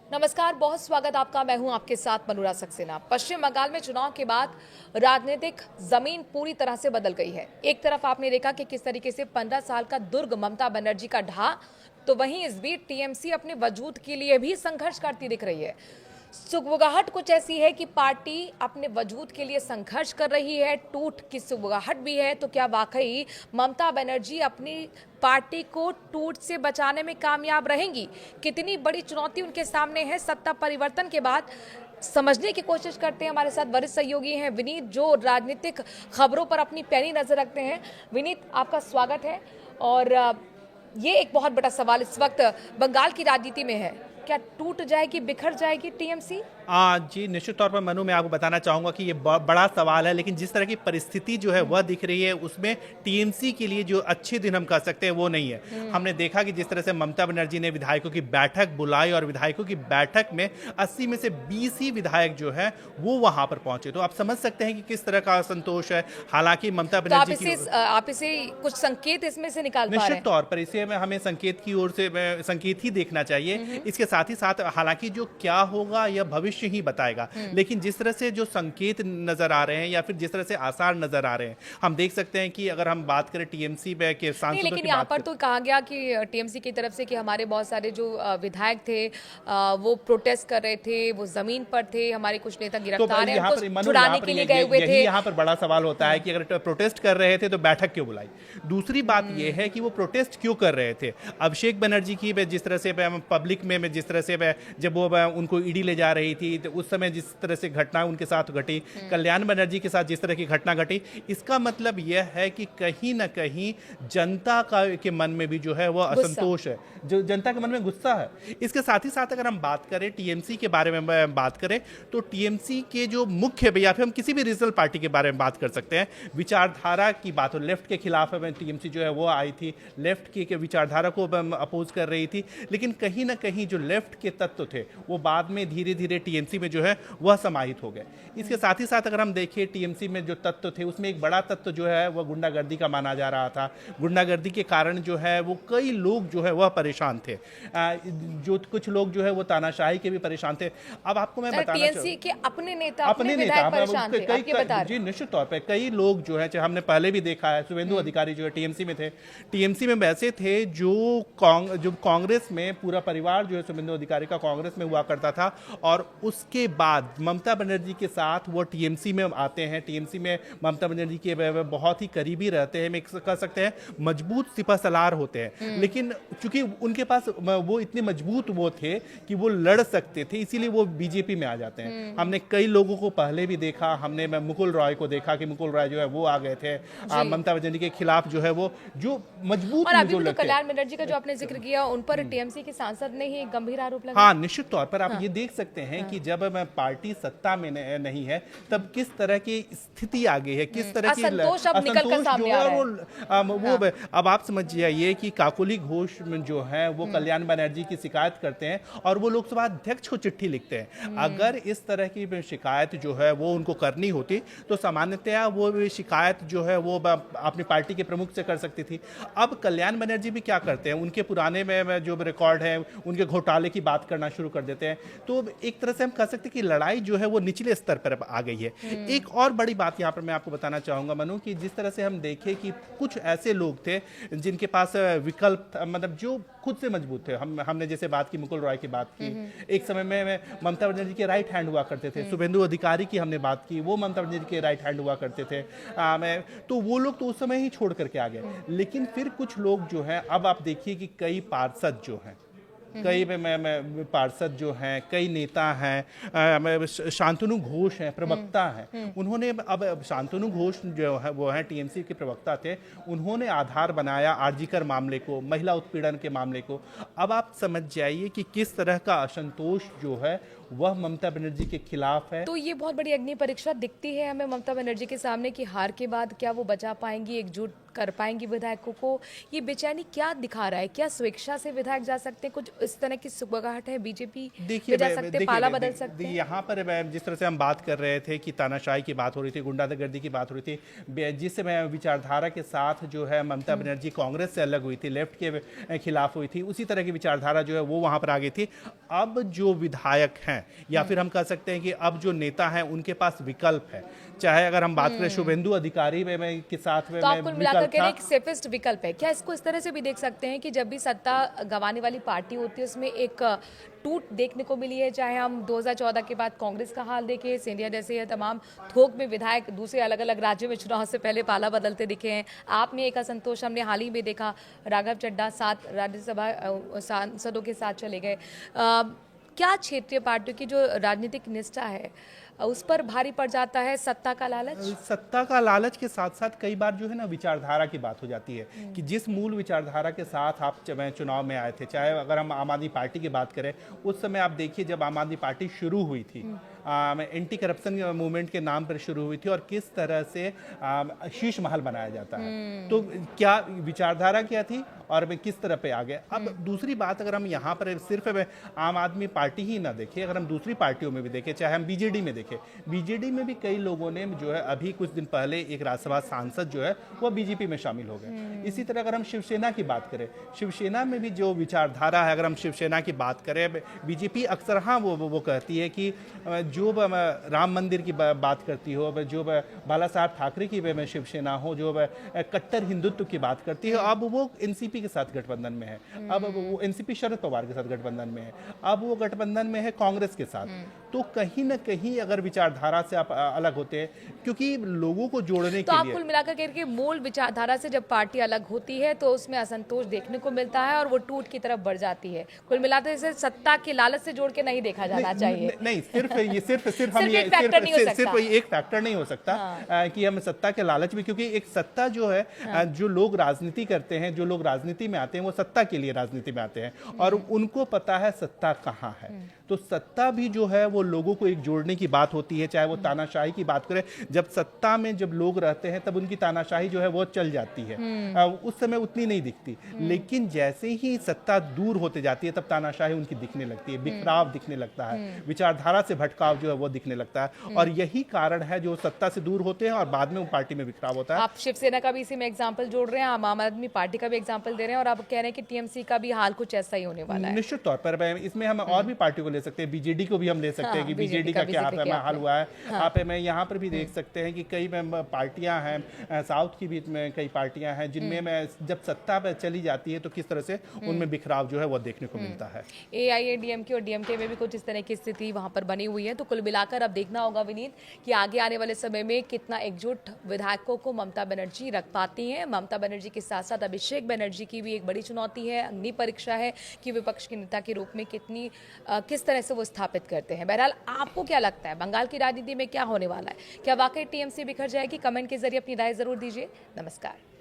नमस्कार, बहुत स्वागत आपका। मैं हूं आपके साथ मनोरा सक्सेना। पश्चिम बंगाल में चुनाव के बाद राजनीतिक जमीन पूरी तरह से बदल गई है। एक तरफ आपने देखा कि किस तरीके से 15 साल का दुर्ग ममता बनर्जी का ढहा, तो वहीं इस बीच टीएमसी अपने वजूद के लिए भी संघर्ष करती दिख रही है। सुगबुगाहट कुछ ऐसी है कि पार्टी अपने वजूद के लिए संघर्ष कर रही है, टूट की सुगबुगाहट भी है। तो क्या वाकई ममता बनर्जी अपनी पार्टी को टूट से बचाने में कामयाब रहेंगी? कितनी बड़ी चुनौती उनके सामने है सत्ता परिवर्तन के बाद, समझने की कोशिश करते हैं। हमारे साथ वरिष्ठ सहयोगी हैं विनीत, जो राजनीतिक खबरों पर अपनी पैनी नजर रखते हैं। विनीत, आपका स्वागत है। और ये एक बहुत बड़ा सवाल इस वक्त बंगाल की राजनीति में है, क्या टूट जाएगी, बिखर जाएगी टीएमसी? जी, निश्चित तौर पर मनु, मैं आपको बताना चाहूँगा कि ये बड़ा सवाल है, लेकिन जिस तरह की परिस्थिति जो है वह दिख रही है, उसमें टीएमसी के लिए जो अच्छे दिन हम कह सकते हैं वो नहीं है। हमने देखा कि जिस तरह से ममता बनर्जी ने विधायकों की बैठक बुलाई और विधायकों की बैठक में 80 में से 20 ही विधायक जो है वो वहां पर पहुंचे, तो आप समझ सकते हैं कि किस तरह का असंतोष है। हालांकि ममता बनर्जी आप इसे कुछ संकेत इसमें से निकाल पा रहे हैं? निश्चित तौर पर इसे हमें संकेत की ओर से संकेत ही देखना चाहिए। इसके साथ ही साथ हालांकि जो क्या होगा यह भविष्य ही बताएगा, लेकिन जिस तरह से जो संकेत नजर आ रहे हैं या फिर जिस तरह से आसार नजर आ रहे हैं, हम देख सकते हैं कि अगर हम बात करें टीएमसी के सांसदों की, लेकिन यहाँ पर तो कहा गया कि टीएमसी की तरफ से कि हमारे बहुत सारे जो विधायक थे वो प्रोटेस्ट कर रहे थे, वो जमीन पर थे, हमारे कुछ नेता गिरफ्तार हैं, उनको छुड़ाने के लिए गए हुए थे। यहाँ पर बड़ा सवाल होता है कि अगर प्रोटेस्ट कर रहे थे तो बैठक क्यों बुलाई? दूसरी बात यह है कि वो प्रोटेस्ट क्यों कर रहे थे? अभिषेक बनर्जी की जिस तरह से पब्लिक में जिस तरह से जब वो उनको ईडी ले जा रही थी, तो उस समय जिस तरह से घटना उनके साथ घटी, कल्याण बनर्जी के साथ जिस तरह की घटना घटी, इसका मतलब यह है कि कहीं ना कहीं जनता के मन में भी जो है वो असंतोष है, जो जनता के मन में गुस्सा है। इसके साथ ही साथ अगर हम बात करें टीएमसी के बारे में बात करें, तो टीएमसी के जो मुख्य, या फिर हम किसी भी रीजनल पार्टी के बारे में बात कर सकते हैं, विचारधारा की बात हो, लेफ्ट के खिलाफ टीएमसी जो है वो आई थी, लेफ्ट की विचारधारा को अपोज कर रही थी, लेकिन कहीं ना कहीं जो लेफ्ट के तत्व थे वो बाद में धीरे धीरे टीएमसी में जो है वह समाहित हो गए। इसके साथ ही साथ अगर हम देखें टीएमसी में जो तत्व थे, उसमें एक बड़ा तत्व जो है वह गुंडागर्दी का माना जा रहा था। गुंडागर्दी के कारण जो है वो कई लोग जो है वह परेशान थे, जो कुछ लोग जो है वो तानाशाही के भी परेशान थे। अब आपको मैं बताना टीएमसी के अपने नेता परेशान थे, आप ये बता रहे हैं? जी, निश्चित तौर पर कई लोग जो है, हमने पहले भी देखा है, शुभेंदु अधिकारी जो है टीएमसी में थे। टीएमसी में वैसे थे जो कांग्रेस में पूरा परिवार जो है शुभेंदु अधिकारी का कांग्रेस में हुआ करता था, और उसके बाद ममता बनर्जी के साथ वो टीएमसी में आते हैं। टीएमसी में ममता बनर्जी के बहुत ही करीबी रहते हैं, कह सकते हैं मजबूत सिपहसालार होते हैं। लेकिन चूंकि उनके पास वो इतने मजबूत वो थे कि वो लड़ सकते थे, इसीलिए वो बीजेपी में आ जाते हैं। हमने कई लोगों को पहले भी देखा, हमने मुकुल रॉय को देखा कि मुकुल रॉय जो है वो आ गए थे ममता बनर्जी के खिलाफ, जो है वो जो मजबूत, और अभी तो कल्याण बनर्जी का जो आपने जिक्र किया, उन पर टीएमसी के सांसद ने ही गंभीर आरोप लगाया। हाँ, निश्चित तौर पर आप ये देख सकते हैं कि जब पार्टी सत्ता में नहीं है तब किस तरह की स्थिति आ गई है, किस तरह की असंतोष जो है वो अब आप समझ जाइए कि काकोली घोष जो है वो कल्याण बनर्जी की शिकायत करते हैं और वो लोकसभा अध्यक्ष को चिट्ठी लिखते हैं। अगर इस तरह की शिकायत जो है वो उनको करनी होती तो सामान्यतया वो शिकायत जो है वो अपनी पार्टी के प्रमुख से कर सकती थी। अब कल्याण बनर्जी भी क्या करते हैं, उनके पुराने में जो रिकॉर्ड है, उनके घोटाले की बात करना शुरू कर देते हैं। तो एक तरह से हम कह सकते हैं कि लड़ाई जो है वो निचले स्तर पर आ गई है। एक और बड़ी बात यहाँ पर मैं आपको बताना चाहूंगा मनु, कि जिस तरह से हम देखें कि कुछ ऐसे लोग थे जिनके पास विकल्प, मतलब जो खुद से मजबूत थे। हमने जैसे बात की, मुकुल रॉय की बात की, एक समय में ममता बनर्जी के राइट हैंड हुआ करते थे। शुभेंदु अधिकारी की हमने बात की, वो ममता बनर्जी के राइट हैंड हुआ करते थे। तो वो लोग तो उस समय ही छोड़ करके आ गए। लेकिन फिर कुछ लोग जो हैं, अब आप देखिए कि कई पार्षद जो हैं, कई पार्षद जो हैं, कई नेता हैं, शांतनु घोष हैं, प्रवक्ता हैं, उन्होंने अब शांतनु घोष जो है वो हैं टीएमसी के प्रवक्ता थे, उन्होंने आधार बनाया आरजीकर मामले को, महिला उत्पीड़न के मामले को। अब आप समझ जाइए कि किस तरह का असंतोष जो है वह ममता बनर्जी के खिलाफ है। तो ये बहुत बड़ी अग्नि परीक्षा दिखती है हमें ममता बनर्जी के सामने कि हार के बाद क्या वो बचा पाएंगी, एकजुट कर पाएंगी विधायकों को? ये बेचैनी क्या दिखा रहा है? क्या स्वेच्छा से विधायक जा सकते हैं? कुछ इस तरह की सुगबुगाहट है बीजेपी में जा सकते हैं, पाला बदल सकते हैं? यहाँ पर जिस तरह से हम बात कर रहे थे कि तानाशाही की बात हो रही थी, गुंडागर्दी की बात हो रही थी, जिस विचारधारा के साथ जो है ममता बनर्जी कांग्रेस से अलग हुई थी, लेफ्ट के खिलाफ हुई थी, उसी तरह की विचारधारा जो है वो वहां पर आ गई थी। अब जो विधायक हैं या फिर हम कह सकते हैं कि अब जो नेता हैं उनके पास विकल्प है। चाहे अगर हम बात करें शुभेंदु अधिकारी के साथ में तो आप कुल मिलाकर विकल्प कह रहे था। हैं एक सेफेस्ट विकल्प है क्या? इसको इस तरह से भी देख सकते हैं कि जब भी सत्ता गंवाने वाली पार्टी होती है उसमें एक टूट देखने को मिली है, चाहे हम 2014 के बाद कांग्रेस का हाल देखें, सिंधिया जैसे ये तमाम थोक में विधायक दूसरे अलग अलग राज्यों में चुनाव से पहले पाला बदलते दिखे हैं। आप में एक असंतोष हमने हाल ही में देखा, राघव चड्ढा 7 राज्यसभा सांसदों के साथ चले गए। क्या क्षेत्रीय पार्टियों की जो राजनीतिक निष्ठा है उस पर भारी पड़ जाता है सत्ता का लालच? सत्ता का लालच के साथ साथ कई बार जो है ना विचारधारा की बात हो जाती है कि जिस मूल विचारधारा के साथ आप चुनाव में आए थे, चाहे अगर हम आम आदमी पार्टी की बात करें, उस समय आप देखिए जब आम आदमी पार्टी शुरू हुई थी, एंटी करप्शन मूवमेंट के नाम पर शुरू हुई थी और किस तरह से शीश महल बनाया जाता है, तो क्या विचारधारा क्या थी और वे किस तरह पे आ गए। अब दूसरी बात, अगर हम यहाँ पर सिर्फ आम आदमी पार्टी ही ना देखें, अगर हम दूसरी पार्टियों में भी देखें, चाहे हम बीजेडी में देखें, बीजेडी में भी कई लोगों ने जो है अभी कुछ दिन पहले एक राज्यसभा सांसद जो है वो बीजेपी में शामिल हो गए। इसी तरह अगर हम शिवसेना की बात करें, शिवसेना में भी जो विचारधारा है, अगर हम शिवसेना की बात करें, बीजेपी अक्सर हाँ वो कहती है कि जो राम मंदिर की बात करती हो, जो बाला साहब ठाकरे की शिवसेना हो, जो कट्टर हिंदुत्व की बात करती है, अब वो एनसीपी के साथ गठबंधन में है, अब वो एनसीपी शरद पवार के साथ गठबंधन में है, अब वो गठबंधन में है कांग्रेस के साथ। तो कहीं ना कहीं अगर विचारधारा से आप अलग होते हैं, क्योंकि लोगों को जोड़ने तो के आप लिए कुल मिलाकर कह रहे हैं मूल विचारधारा से जब पार्टी अलग होती है तो उसमें असंतोष देखने को मिलता है और वो टूट की तरफ बढ़ जाती है। कुल मिलाकर इसे सत्ता के लालच से जोड़ के नहीं देखा जाना चाहिए। नहीं, सिर्फ हम सिर्फ ये एक फैक्टर नहीं हो सकता। सिर्फ एक फैक्टर नहीं हो सकता कि हम सत्ता के लालच भी, क्योंकि एक सत्ता जो है जो लोग राजनीति करते हैं, जो लोग राजनीति में आते हैं, वो सत्ता के लिए राजनीति में आते हैं और उनको पता है सत्ता कहाँ है। तो सत्ता भी जो है वो लोगों को एक जोड़ने की बात होती है, चाहे वो तानाशाही की बात करें, जब सत्ता में जब लोग रहते हैं तब उनकी तानाशाही जो है वो चल जाती है, उस समय उतनी नहीं दिखती, लेकिन जैसे ही सत्ता दूर होते जाती है तब तानाशाही उनकी दिखने लगती है, बिखराव दिखने लगता है, विचारधारा से भटकाव जो है वो दिखने लगता है और यही कारण है जो सत्ता से दूर होते हैं और बाद में वो पार्टी में बिखराव होता है। आप शिवसेना का भी इसी में एग्जाम्पल जोड़ रहे हैं, आम आदमी पार्टी का भी एग्जाम्पल दे रहे हैं और आप कह रहे हैं कि टीएमसी का भी हाल कुछ ऐसा ही होने वाला है। निश्चित तौर पर इसमें हम और भी पार्टियों को ले सकते हैं, बीजेडी को भी हम ले सकते हैं कि बीजेडी का क्या हाल हुआ है। आप में यहाँ पर भी देख सकते हैं कि कई पार्टियां हैं, साउथ की भी में कई पार्टियां हैं जिनमें जब सत्ता पर चली जाती है तो किस तरह से उनमें बिखराव जो है वो देखने को मिलता है। एआईएडीएमके और डीएमके में भी कुछ इस तरह की स्थिति वहां पर बनी हुई है। तो कुल मिलाकर अब देखना होगा विनीत कि आगे आने वाले समय में कितना एकजुट विधायकों को ममता बनर्जी रख पाती हैं। ममता बनर्जी के साथ साथ अभिषेक बनर्जी की भी एक बड़ी चुनौती है, अग्नि परीक्षा है कि विपक्ष के नेता के रूप में किस तरह से वो स्थापित करते हैं। बहरहाल आपको क्या लगता है बंगाल की राजनीति में क्या होने वाला है? क्या वाकई टीएमसी बिखर जाएगी? कमेंट के जरिए अपनी राय जरूर दीजिए। नमस्कार।